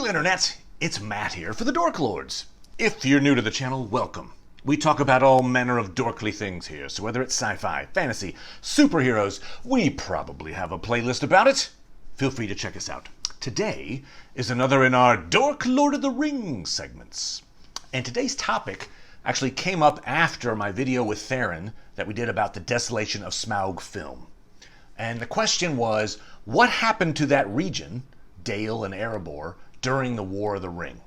Hello Internet, it's Matt here for the Dork Lords. If you're new to the channel, welcome. We talk about all manner of dorkly things here, so whether it's sci-fi, fantasy, superheroes, we probably have a playlist about it. Feel free to check us out. Today is another in our Dork Lord of the Rings segments. And today's topic actually came up after my video with Theron that we did about the desolation of Smaug film. And the question was, what happened to that region, Dale and Erebor, during the War of the Ring?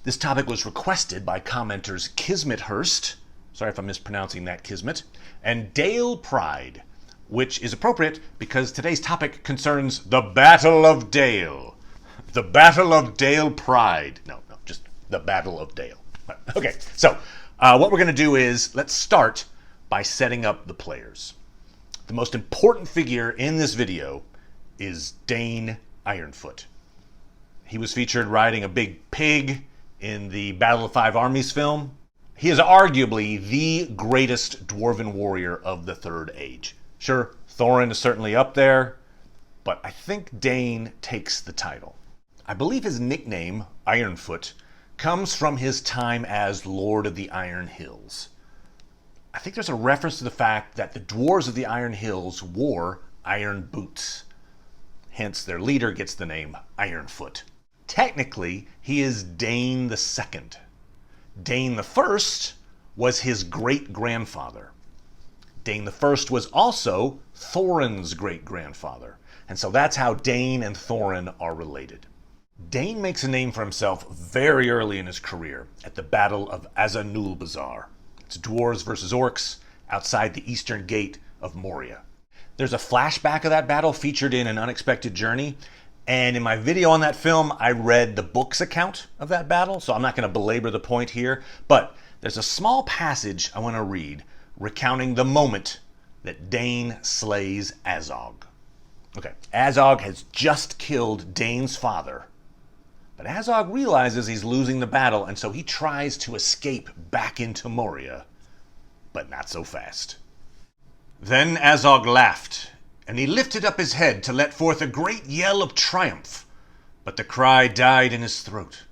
This topic was requested by commenters Kismet Hurst, sorry if I'm mispronouncing that, Kismet, and Dale Pride, which is appropriate because today's topic concerns the Battle of Dale. The Battle of Dale Pride. No, just the Battle of Dale. Okay, so what we're going to do is, let's start by setting up the players. The most important figure in this video is Dáin Ironfoot. He was featured riding a big pig in the Battle of Five Armies film. He is arguably the greatest dwarven warrior of the Third Age. Sure, Thorin is certainly up there, but I think Dáin takes the title. I believe his nickname, Ironfoot, comes from his time as Lord of the Iron Hills. I think there's a reference to the fact that the dwarves of the Iron Hills wore iron boots. Hence, their leader gets the name Ironfoot. Technically, he is Dáin II. Dáin I was his great-grandfather. Dáin I was also Thorin's great-grandfather. And so that's how Dáin and Thorin are related. Dáin makes a name for himself very early in his career at the Battle of Azanulbazar. It's dwarves versus orcs outside the eastern gate of Moria. There's a flashback of that battle featured in An Unexpected Journey, and in my video on that film, I read the book's account of that battle, so I'm not going to belabor the point here, but there's a small passage I want to read recounting the moment that Dáin slays Azog. Okay, Azog has just killed Dáin's father, but Azog realizes he's losing the battle, and so he tries to escape back into Moria, but not so fast. Then Azog laughed, and he lifted up his head to let forth a great yell of triumph, but the cry died in his throat,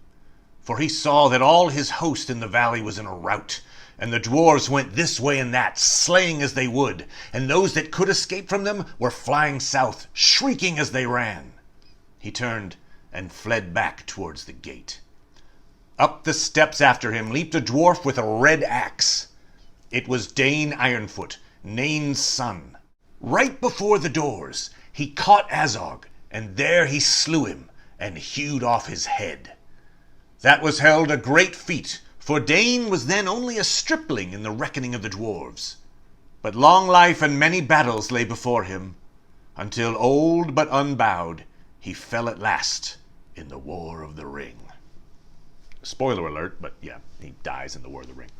for he saw that all his host in the valley was in a rout, and the dwarves went this way and that, slaying as they would, and those that could escape from them were flying south, shrieking as they ran. He turned and fled back towards the gate. Up the steps after him leaped a dwarf with a red axe. It was Dáin Ironfoot, Nain's son. Right before the doors, he caught Azog, and there he slew him and hewed off his head. That was held a great feat, for Dáin was then only a stripling in the reckoning of the dwarves. But long life and many battles lay before him, until old but unbowed, he fell at last in the War of the Ring. Spoiler alert, but yeah, he dies in the War of the Ring.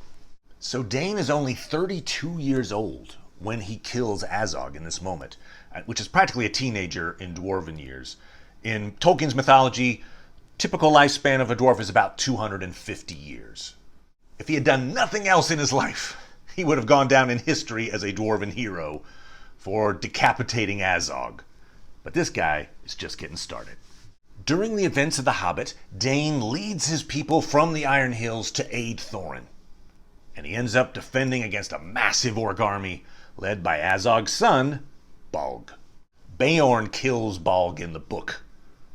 So Dáin is only 32 years old when he kills Azog in this moment, which is practically a teenager in dwarven years. In Tolkien's mythology, typical lifespan of a dwarf is about 250 years. If he had done nothing else in his life, he would have gone down in history as a dwarven hero for decapitating Azog. But this guy is just getting started. During the events of The Hobbit, Dáin leads his people from the Iron Hills to aid Thorin, and he ends up defending against a massive orc army led by Azog's son, Bolg. Beorn kills Bolg in the book,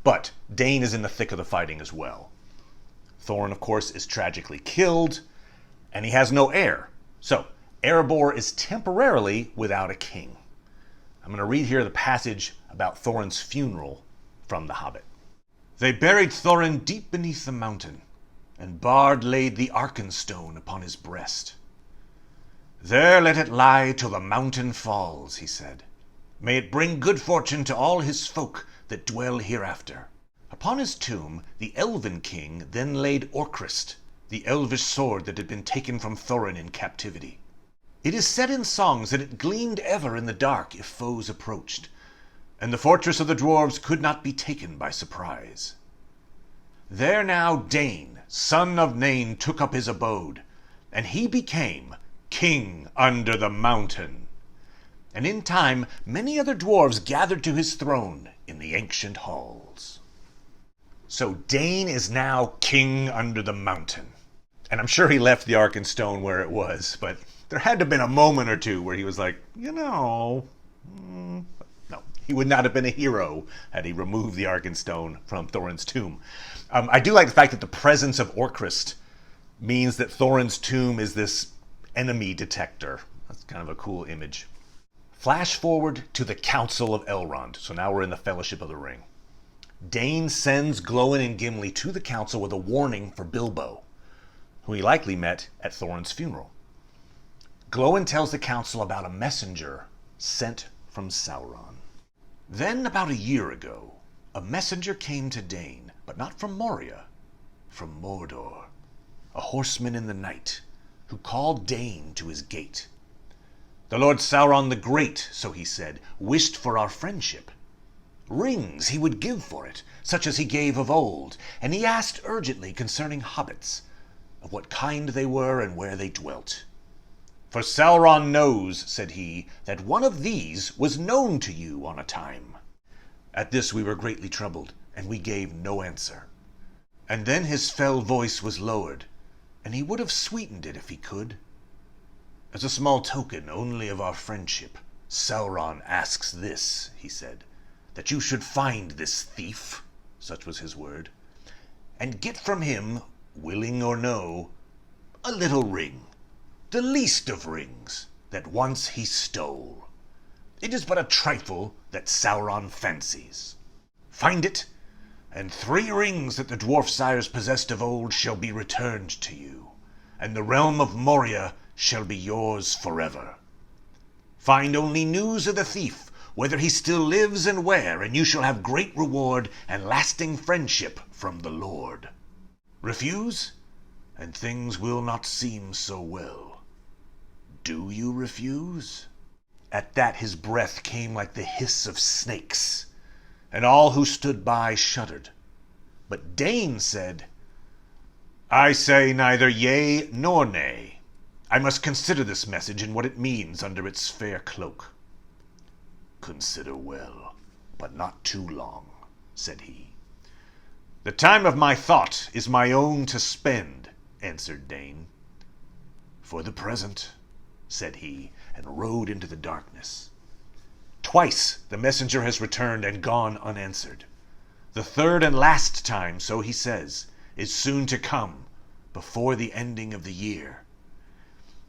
but Dáin is in the thick of the fighting as well. Thorin, of course, is tragically killed, and he has no heir, so Erebor is temporarily without a king. I'm going to read here the passage about Thorin's funeral from The Hobbit. They buried Thorin deep beneath the mountain, and Bard laid the Arkenstone upon his breast. There let it lie till the mountain falls, he said. May it bring good fortune to all his folk that dwell hereafter. Upon his tomb the Elven king then laid Orcrist, the elvish sword that had been taken from Thorin in captivity. It is said in songs that it gleamed ever in the dark if foes approached, and the fortress of the dwarves could not be taken by surprise. There now Dáin, son of Nain, took up his abode, and he became king under the mountain. And in time many other dwarves gathered to his throne in the ancient halls. So Dáin is now king under the mountain. And I'm sure he left the Arkenstone where it was, but there had to have been a moment or two where he was like, no, he would not have been a hero had he removed the Arkenstone from Thorin's tomb. I do like the fact that the presence of Orcrist means that Thorin's tomb is this enemy detector. That's kind of a cool image. Flash forward to the Council of Elrond. So now we're in the Fellowship of the Ring. Dáin sends Glóin and Gimli to the council with a warning for Bilbo, who he likely met at Thorin's funeral. Glóin tells the council about a messenger sent from Sauron. Then, about a year ago, a messenger came to Dáin, but not from Moria, from Mordor, a horseman in the night, who called Dáin to his gate. The Lord Sauron the Great, so he said, wished for our friendship. Rings he would give for it, such as he gave of old, and he asked urgently concerning hobbits, of what kind they were and where they dwelt. For Sauron knows, said he, that one of these was known to you on a time. At this we were greatly troubled, and we gave no answer. And then his fell voice was lowered, and he would have sweetened it if he could. As a small token only of our friendship, Sauron asks this, he said, that you should find this thief, such was his word, and get from him, willing or no, a little ring, the least of rings, that once he stole. It is but a trifle that Sauron fancies. Find it, and 3 rings that the dwarf sires possessed of old shall be returned to you, and the realm of Moria shall be yours forever. Find only news of the thief, whether he still lives and where, and you shall have great reward and lasting friendship from the Lord. Refuse, and things will not seem so well. Do you refuse? At that his breath came like the hiss of snakes, and all who stood by shuddered. But Dáin said, I say neither yea nor nay. I must consider this message and what it means under its fair cloak. Consider well, but not too long, said he. The time of my thought is my own to spend, answered Dáin. For the present, said he, and rode into the darkness. Twice the messenger has returned and gone unanswered. The third and last time, so he says, is soon to come, before the ending of the year.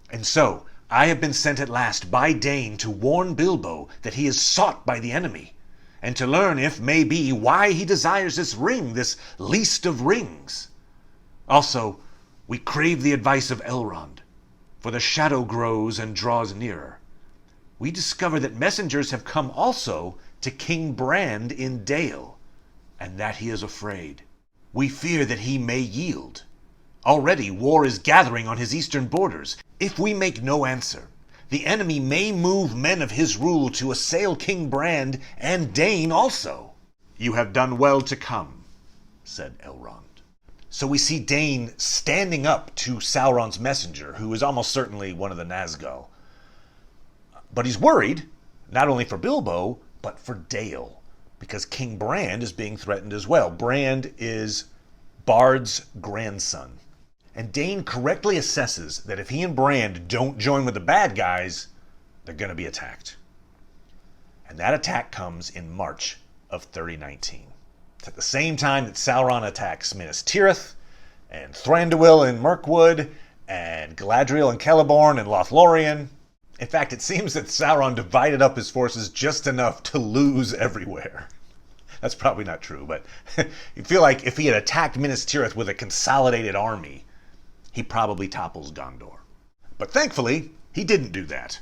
And so I have been sent at last by Dáin to warn Bilbo that he is sought by the enemy, and to learn, if may be, why he desires this ring, this least of rings. Also, we crave the advice of Elrond, for the shadow grows and draws nearer. We discover that messengers have come also to King Brand in Dale, and that he is afraid. We fear that he may yield. Already war is gathering on his eastern borders. If we make no answer, the enemy may move men of his rule to assail King Brand and Dáin also. You have done well to come, said Elrond. So we see Dáin standing up to Sauron's messenger, who is almost certainly one of the Nazgûl. But he's worried, not only for Bilbo, but for Dale, because King Brand is being threatened as well. Brand is Bard's grandson. And Dáin correctly assesses that if he and Brand don't join with the bad guys, they're going to be attacked. And that attack comes in March of 3019. It's at the same time that Sauron attacks Minas Tirith, and Thranduil and Mirkwood, and Galadriel and Celeborn and Lothlorien. In fact, it seems that Sauron divided up his forces just enough to lose everywhere. That's probably not true, but you feel like if he had attacked Minas Tirith with a consolidated army, he probably topples Gondor. But thankfully, he didn't do that.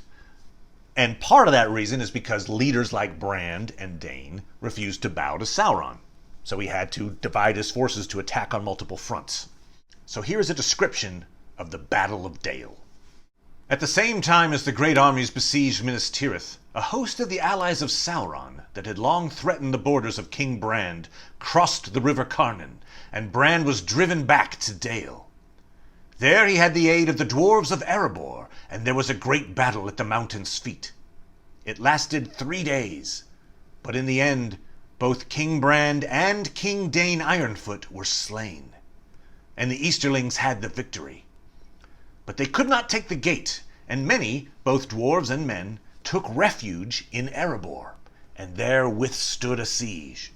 And part of that reason is because leaders like Brand and Dáin refused to bow to Sauron. So he had to divide his forces to attack on multiple fronts. So here's a description of the Battle of Dale. At the same time as the great armies besieged Minas Tirith, a host of the allies of Sauron that had long threatened the borders of King Brand crossed the river Carnan, and Brand was driven back to Dale. There he had the aid of the dwarves of Erebor, and there was a great battle at the mountain's feet. It lasted 3 days, but in the end, both King Brand and King Dáin Ironfoot were slain, and the Easterlings had the victory. But they could not take the gate, and many, both dwarves and men, took refuge in Erebor, and there withstood a siege.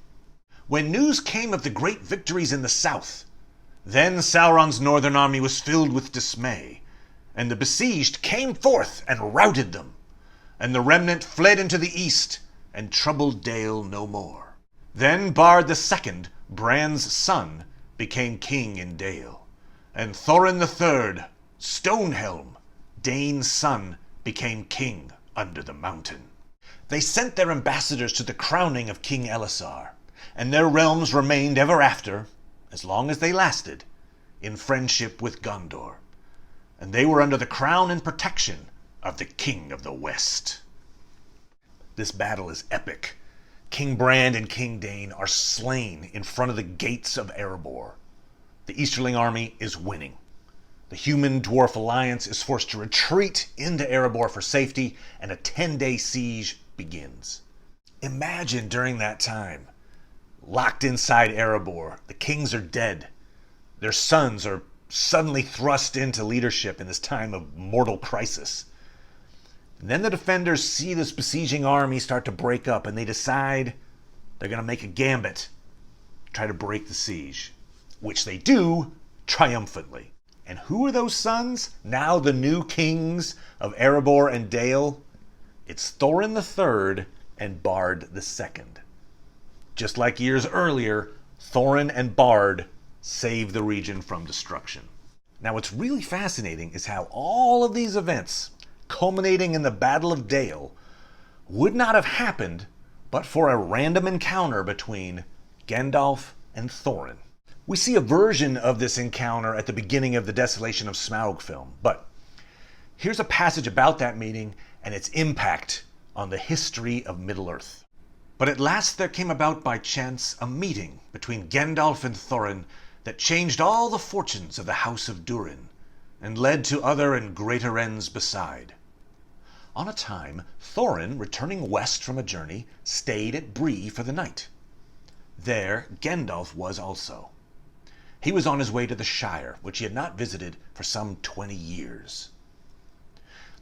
When news came of the great victories in the south, then Sauron's northern army was filled with dismay, and the besieged came forth and routed them, and the remnant fled into the east and troubled Dale no more. Then Bard II, Bran's son, became king in Dale, and Thorin III, Stonehelm, Dain's son, became king under the mountain. They sent their ambassadors to the crowning of King Elessar, and their realms remained ever after, as long as they lasted, in friendship with Gondor, and they were under the crown and protection of the King of the West. This battle is epic. King Brand and King Dáin are slain in front of the gates of Erebor. The Easterling army is winning. The human-dwarf alliance is forced to retreat into Erebor for safety, and a 10-day siege begins. Imagine during that time, locked inside Erebor, the kings are dead. Their sons are suddenly thrust into leadership in this time of mortal crisis. And then the defenders see this besieging army start to break up, and they decide they're going to make a gambit, try to break the siege, which they do triumphantly. And who are those sons, now the new kings of Erebor and Dale? It's Thorin III and Bard II. Just like years earlier, Thorin and Bard saved the region from destruction. Now what's really fascinating is how all of these events, culminating in the Battle of Dale, would not have happened but for a random encounter between Gandalf and Thorin. We see a version of this encounter at the beginning of the Desolation of Smaug film, but here's a passage about that meeting and its impact on the history of Middle-earth. But at last there came about by chance a meeting between Gandalf and Thorin that changed all the fortunes of the House of Durin, and led to other and greater ends beside. On a time, Thorin, returning west from a journey, stayed at Bree for the night. There Gandalf was also. He was on his way to the Shire, which he had not visited for some 20 years.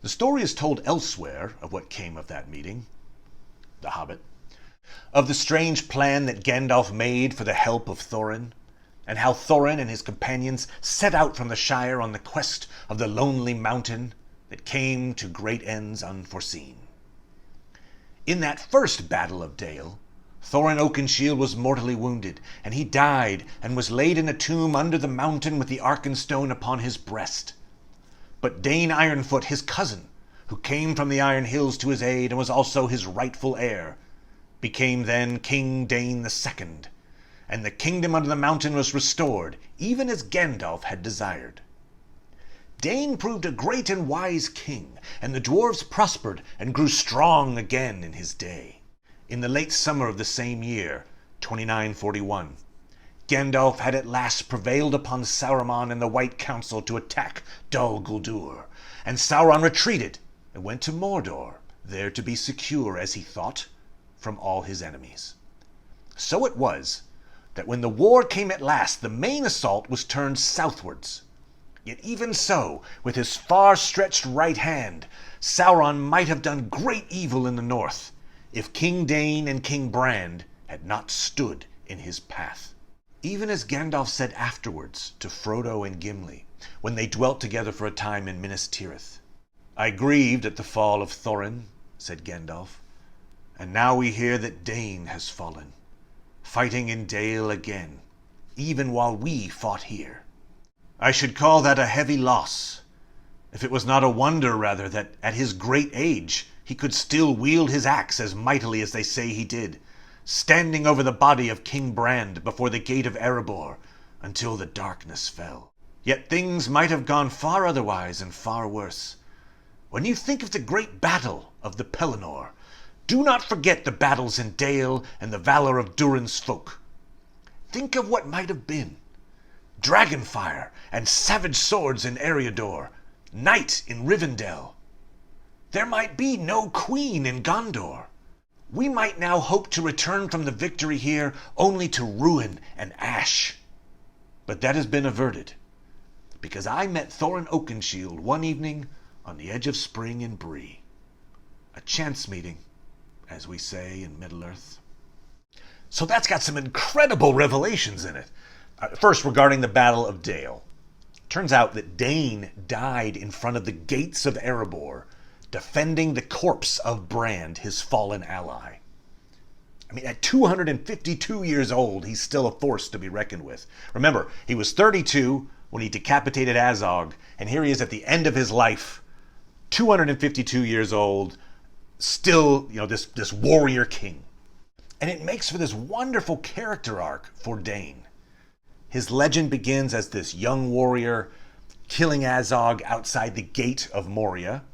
The story is told elsewhere of what came of that meeting, The Hobbit, of the strange plan that Gandalf made for the help of Thorin, and how Thorin and his companions set out from the Shire on the quest of the lonely mountain that came to great ends unforeseen. In that first Battle of Dale, Thorin Oakenshield was mortally wounded, and he died and was laid in a tomb under the mountain with the Arkenstone upon his breast. But Dáin Ironfoot, his cousin, who came from the Iron Hills to his aid and was also his rightful heir, became then King Dáin II, and the kingdom under the mountain was restored, even as Gandalf had desired. Dáin proved a great and wise king, and the dwarves prospered and grew strong again in his day. In the late summer of the same year, 2941, Gandalf had at last prevailed upon Saruman and the White Council to attack Dol Guldur, and Sauron retreated and went to Mordor, there to be secure, as he thought, from all his enemies. So it was that when the war came at last, the main assault was turned southwards. Yet even so, with his far-stretched right hand, Sauron might have done great evil in the north, if King Dáin and King Brand had not stood in his path. Even as Gandalf said afterwards to Frodo and Gimli, when they dwelt together for a time in Minas Tirith, "I grieved at the fall of Thorin," said Gandalf, "and now we hear that Dáin has fallen, fighting in Dale again, even while we fought here. I should call that a heavy loss, if it was not a wonder, rather, that at his great age he could still wield his axe as mightily as they say he did, standing over the body of King Brand before the gate of Erebor until the darkness fell. Yet things might have gone far otherwise and far worse. When you think of the great battle of the Pelennor, do not forget the battles in Dale and the valor of Durin's folk. Think of what might have been. Dragonfire and savage swords in Eriador, night in Rivendell. There might be no queen in Gondor. We might now hope to return from the victory here only to ruin and ash. But that has been averted, because I met Thorin Oakenshield one evening on the edge of spring in Bree. A chance meeting, as we say in Middle-earth. So that's got some incredible revelations in it. First, regarding the Battle of Dale. Turns out that Dáin died in front of the gates of Erebor, defending the corpse of Brand, his fallen ally. I mean, at 252 years old, he's still a force to be reckoned with. Remember, he was 32 when he decapitated Azog, and here he is at the end of his life, 252 years old, still, this warrior king. And it makes for this wonderful character arc for Dáin. His legend begins as this young warrior killing Azog outside the gate of Moria,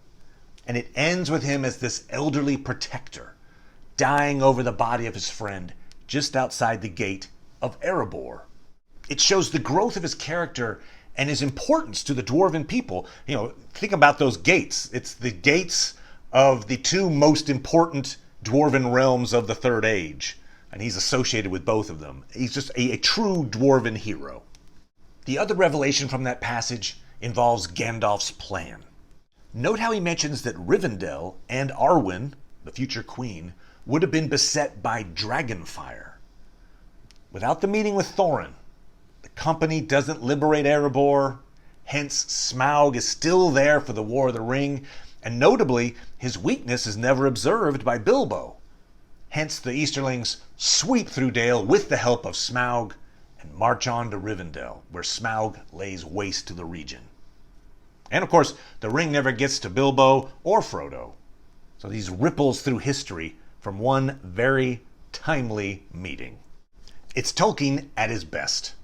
and it ends with him as this elderly protector, dying over the body of his friend just outside the gate of Erebor. It shows the growth of his character and his importance to the dwarven people. Think about those gates. It's the gates of the two most important dwarven realms of the Third Age, and he's associated with both of them. He's just a true dwarven hero. The other revelation from that passage involves Gandalf's plan. Note how he mentions that Rivendell and Arwen, the future queen, would have been beset by dragonfire. Without the meeting with Thorin, the company doesn't liberate Erebor, hence Smaug is still there for the War of the Ring, and notably, his weakness is never observed by Bilbo. Hence, the Easterlings sweep through Dale with the help of Smaug and march on to Rivendell, where Smaug lays waste to the region. And of course, the ring never gets to Bilbo or Frodo. So these ripples through history from one very timely meeting. It's Tolkien at his best.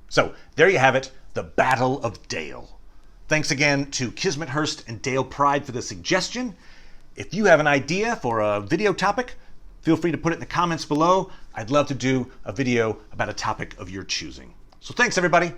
So there you have it, the Battle of Dale. Thanks again to Kismethurst and Dale Pride for the suggestion. If you have an idea for a video topic, feel free to put it in the comments below. I'd love to do a video about a topic of your choosing. So thanks, everybody.